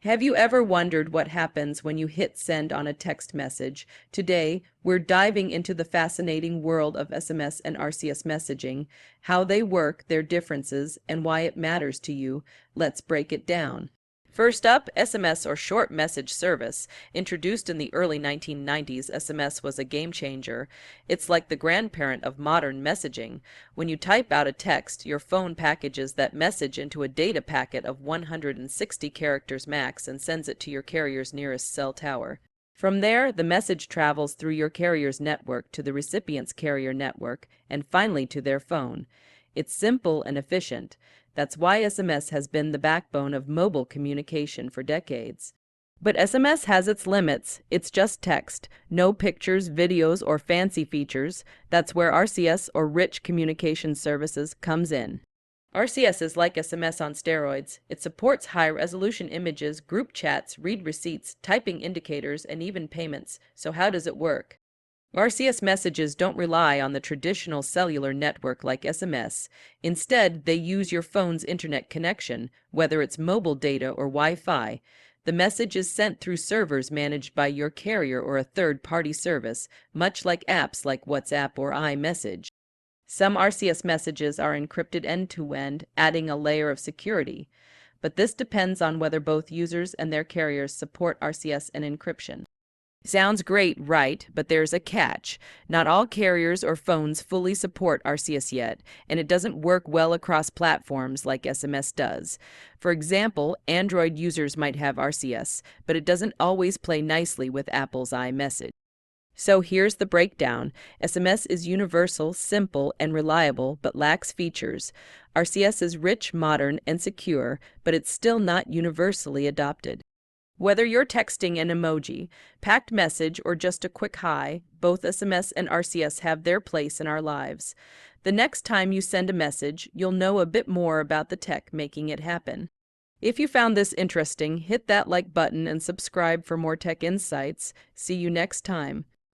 Have you ever wondered what happens when you hit send on a text message? Today, we're diving into the fascinating world of SMS and RCS messaging, how they work, their differences, and why it matters to you. Let's break it down. First up, SMS or short message service. Introduced in the early 1990s, SMS was a game changer. It's like the grandparent of modern messaging. When you type out a text, your phone packages that message into a data packet of 160 characters max and sends it to your carrier's nearest cell tower. From there, the message travels through your carrier's network to the recipient's carrier network and finally to their phone. It's simple and efficient. That's why SMS has been the backbone of mobile communication for decades. But SMS has its limits. It's just text, no pictures, videos, or fancy features. That's where RCS or rich communication services comes in. RCS is like SMS on steroids. It supports high-resolution images, group chats, read receipts, typing indicators, and even payments. So how does it work? RCS messages don't rely on the traditional cellular network like SMS. Instead, they use your phone's internet connection, whether it's mobile data or Wi-Fi. The message is sent through servers managed by your carrier or a third-party service, much like apps like WhatsApp or iMessage. Some RCS messages are encrypted end-to-end, adding a layer of security. But this depends on whether both users and their carriers support RCS and encryption. Sounds great, right? But there's a catch. Not all carriers or phones fully support RCS yet, and it doesn't work well across platforms like SMS does. For example, Android users might have RCS, but it doesn't always play nicely with Apple's iMessage. So here's the breakdown. SMS is universal, simple, and reliable, but lacks features. RCS is rich, modern, and secure, but it's still not universally adopted. Whether you're texting an emoji, packed message, or just a quick hi, both SMS and RCS have their place in our lives. The next time you send a message, you'll know a bit more about the tech making it happen. If you found this interesting, hit that like button and subscribe for more tech insights. See you next time.